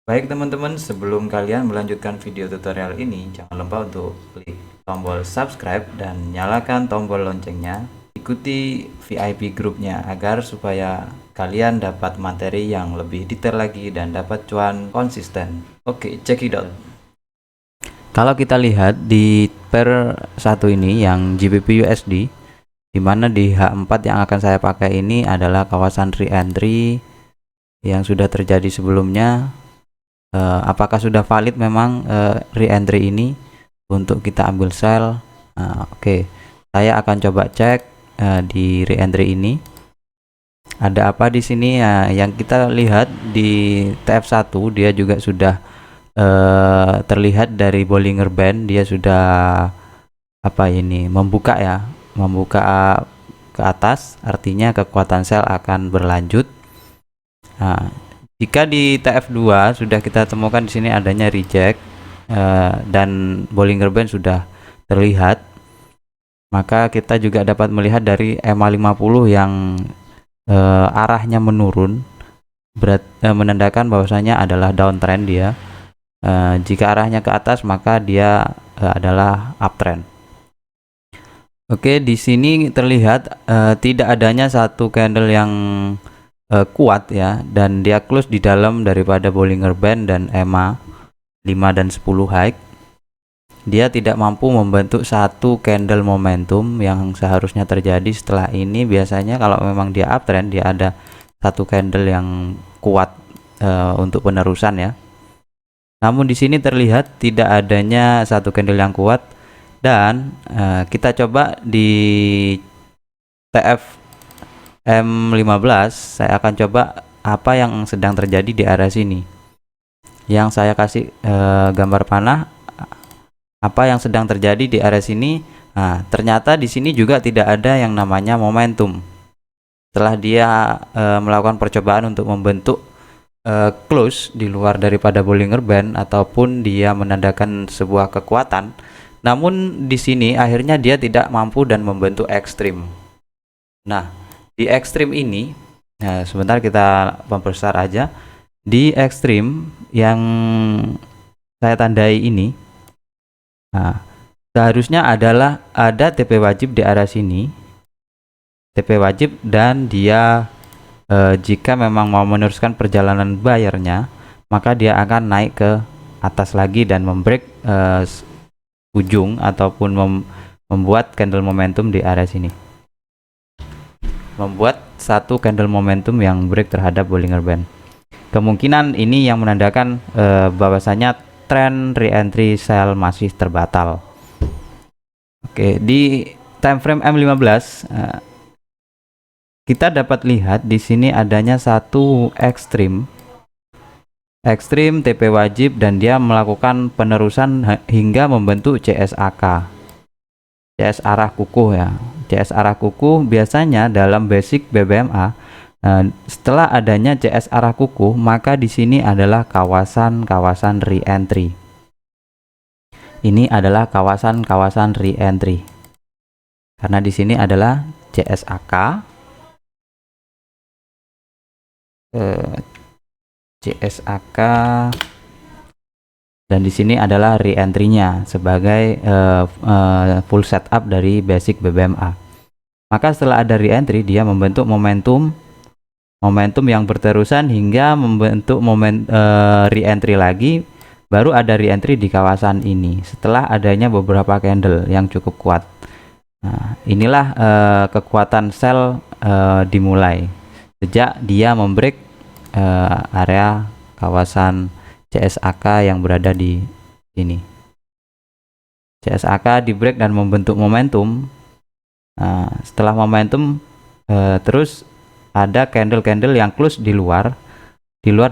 Baik teman-teman, sebelum kalian melanjutkan video tutorial ini, jangan lupa untuk klik tombol subscribe dan nyalakan tombol loncengnya. Ikuti VIP grupnya agar supaya kalian dapat materi yang lebih detail lagi dan dapat cuan konsisten. Oke, check it out. Kalau kita lihat di pair satu ini yang GBP USD, dimana di H4 yang akan saya pakai ini adalah kawasan re-entry yang sudah terjadi sebelumnya. Apakah sudah valid memang re-entry ini untuk kita ambil sell? Oke. Saya akan coba cek di re-entry ini ada apa di sini. Yang kita lihat di TF1 dia juga sudah terlihat dari Bollinger Band, dia sudah membuka ya, membuka ke atas, artinya kekuatan sell akan berlanjut. Jika di TF2 sudah kita temukan di sini adanya reject dan Bollinger Band sudah terlihat, maka kita juga dapat melihat dari EMA 50 yang arahnya menurun, menandakan bahwasanya adalah downtrend dia. Jika arahnya ke atas maka dia adalah uptrend. Oke, di sini terlihat tidak adanya satu candle yang kuat ya, dan dia close di dalam daripada Bollinger Band dan EMA 5 dan 10 high. Dia tidak mampu membentuk satu candle momentum yang seharusnya terjadi setelah ini. Biasanya kalau memang dia uptrend, dia ada satu candle yang kuat untuk penerusan ya. Namun di sini terlihat tidak adanya satu candle yang kuat, dan kita coba di TF M15, saya akan coba apa yang sedang terjadi di area sini. Yang saya kasih gambar panah, apa yang sedang terjadi di area sini. Nah, ternyata di sini juga tidak ada yang namanya momentum. Setelah dia melakukan percobaan untuk membentuk close di luar daripada Bollinger Band ataupun dia menandakan sebuah kekuatan, namun di sini akhirnya dia tidak mampu dan membentuk ekstrim. Nah, di ekstrim ini, sebentar kita membesar aja. Di ekstrim yang saya tandai ini, seharusnya adalah ada TP wajib di area sini, TP wajib, dan dia jika memang mau meneruskan perjalanan bayarnya, maka dia akan naik ke atas lagi dan membreak ujung ataupun membuat candle momentum di area sini, membuat satu candle momentum yang break terhadap Bollinger Band. Kemungkinan ini yang menandakan bahwasanya tren re-entry sell masih terbatal. Oke, di time frame M15 kita dapat lihat di sini adanya satu ekstrim TP wajib, dan dia melakukan penerusan hingga membentuk CSAK, CS arah kukuh ya. CS arah kukuh biasanya dalam basic BBMA, setelah adanya CS arah kukuh, maka di sini adalah kawasan re-entry. Ini adalah kawasan re-entry. Karena di sini adalah CSAK, CSAK, dan di sini adalah re-entry-nya sebagai full setup dari basic BBMA. Maka setelah ada re-entry, dia membentuk momentum yang berterusan hingga membentuk re-entry lagi, baru ada re-entry di kawasan ini setelah adanya beberapa candle yang cukup kuat. Nah, inilah kekuatan sell dimulai sejak dia membreak area kawasan CSAK yang berada di sini. CSAK di break dan membentuk momentum. Setelah momentum terus ada candle-candle yang close di luar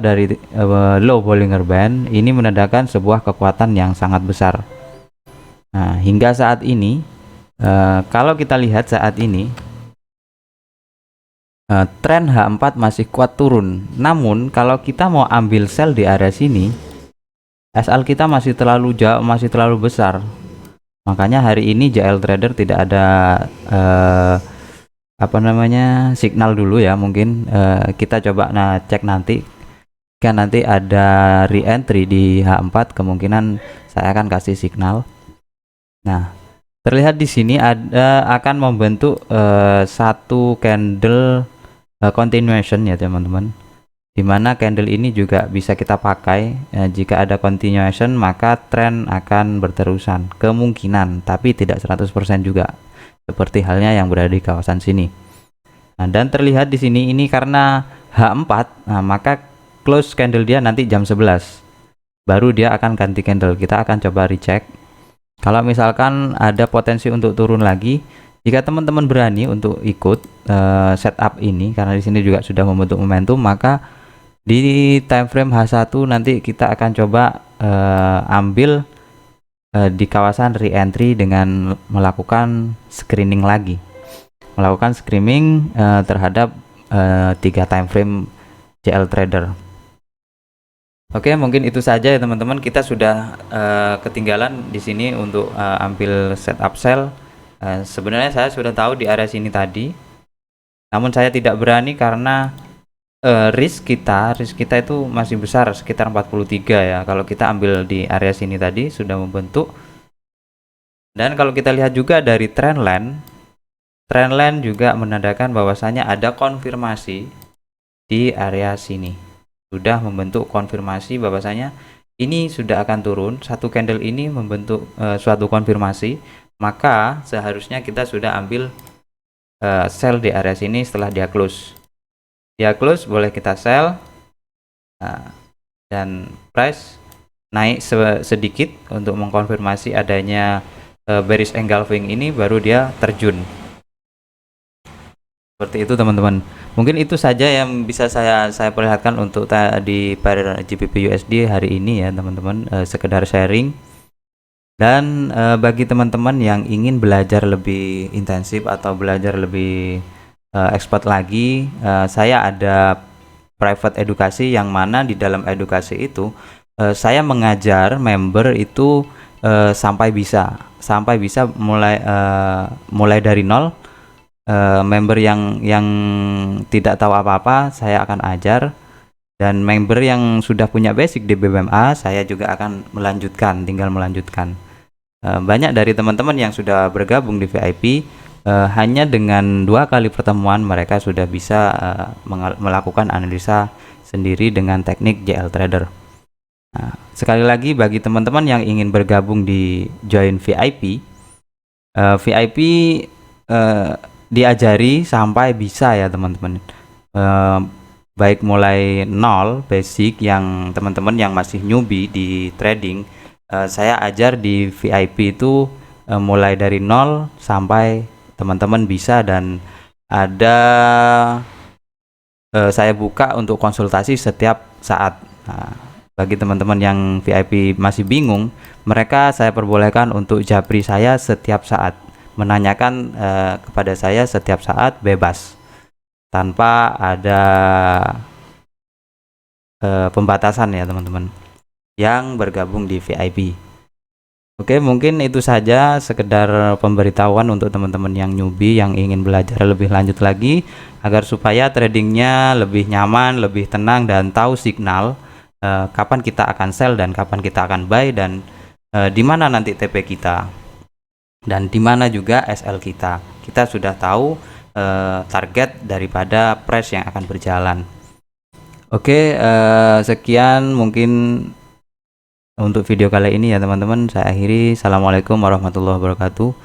dari low Bollinger Band. Ini menandakan sebuah kekuatan yang sangat besar. Nah, hingga saat ini kalau kita lihat saat ini tren H4 masih kuat turun. Namun kalau kita mau ambil sell di area sini, SL kita masih terlalu jauh, masih terlalu besar. Makanya hari ini JL Trader tidak ada signal dulu ya. Mungkin kita coba cek nanti Jika nanti ada re-entry di H4, kemungkinan saya akan kasih signal. Nah, terlihat di sini akan membentuk satu candle continuation ya teman-teman, dimana candle ini juga bisa kita pakai jika ada continuation maka tren akan berterusan kemungkinan, tapi tidak 100% juga, seperti halnya yang berada di kawasan sini. Nah, dan terlihat di sini ini karena H4, nah, maka close candle dia nanti jam 11 baru dia akan ganti candle. Kita akan coba recheck kalau misalkan ada potensi untuk turun lagi. Jika teman-teman berani untuk ikut setup ini, karena di sini juga sudah membentuk momentum, maka di time frame H1 nanti kita akan coba ambil di kawasan re-entry dengan melakukan screening lagi, terhadap 3 time frame JL Trader. Oke, mungkin itu saja ya teman-teman. Kita sudah ketinggalan di sini untuk ambil setup sell. Sebenarnya saya sudah tahu di area sini tadi, namun saya tidak berani karena risk kita itu masih besar, sekitar 43 ya. Kalau kita ambil di area sini tadi sudah membentuk. Dan kalau kita lihat juga dari trendline juga menandakan bahwasanya ada konfirmasi di area sini. Sudah membentuk konfirmasi bahwasanya ini sudah akan turun. Satu candle ini membentuk suatu konfirmasi, maka seharusnya kita sudah ambil sell di area sini setelah dia close. Dia close boleh kita sell, dan price naik sedikit untuk mengkonfirmasi adanya bearish engulfing ini, baru dia terjun. Seperti itu teman-teman. Mungkin itu saja yang bisa saya perlihatkan untuk di pair GBP USD hari ini ya teman-teman, sekedar sharing. Dan bagi teman-teman yang ingin belajar lebih intensif atau belajar lebih expert lagi, saya ada private edukasi yang mana di dalam edukasi itu saya mengajar member itu sampai bisa mulai dari nol. Member yang tidak tahu apa-apa saya akan ajar, dan member yang sudah punya basic di BBMA saya juga akan tinggal melanjutkan. Banyak dari teman-teman yang sudah bergabung di VIP, hanya dengan 2 kali pertemuan mereka sudah bisa melakukan analisa sendiri dengan teknik JL Trader. Nah, sekali lagi bagi teman-teman yang ingin bergabung di join VIP, diajari sampai bisa ya teman-teman, baik mulai nol basic yang teman-teman yang masih newbie di trading, saya ajar di VIP itu mulai dari nol sampai teman-teman bisa, dan ada saya buka untuk konsultasi setiap saat. Nah, bagi teman-teman yang VIP masih bingung, mereka saya perbolehkan untuk japri saya setiap saat, menanyakan kepada saya setiap saat, bebas tanpa ada pembatasan ya teman-teman yang bergabung di VIP. Oke, mungkin itu saja sekedar pemberitahuan untuk teman-teman yang newbie yang ingin belajar lebih lanjut lagi, agar supaya tradingnya lebih nyaman, lebih tenang, dan tahu signal kapan kita akan sell dan kapan kita akan buy, dan di mana nanti TP kita dan di mana juga SL kita. Kita sudah tahu target daripada price yang akan berjalan. Oke, sekian mungkin untuk video kali ini ya teman-teman, saya akhiri. Assalamualaikum warahmatullahi wabarakatuh.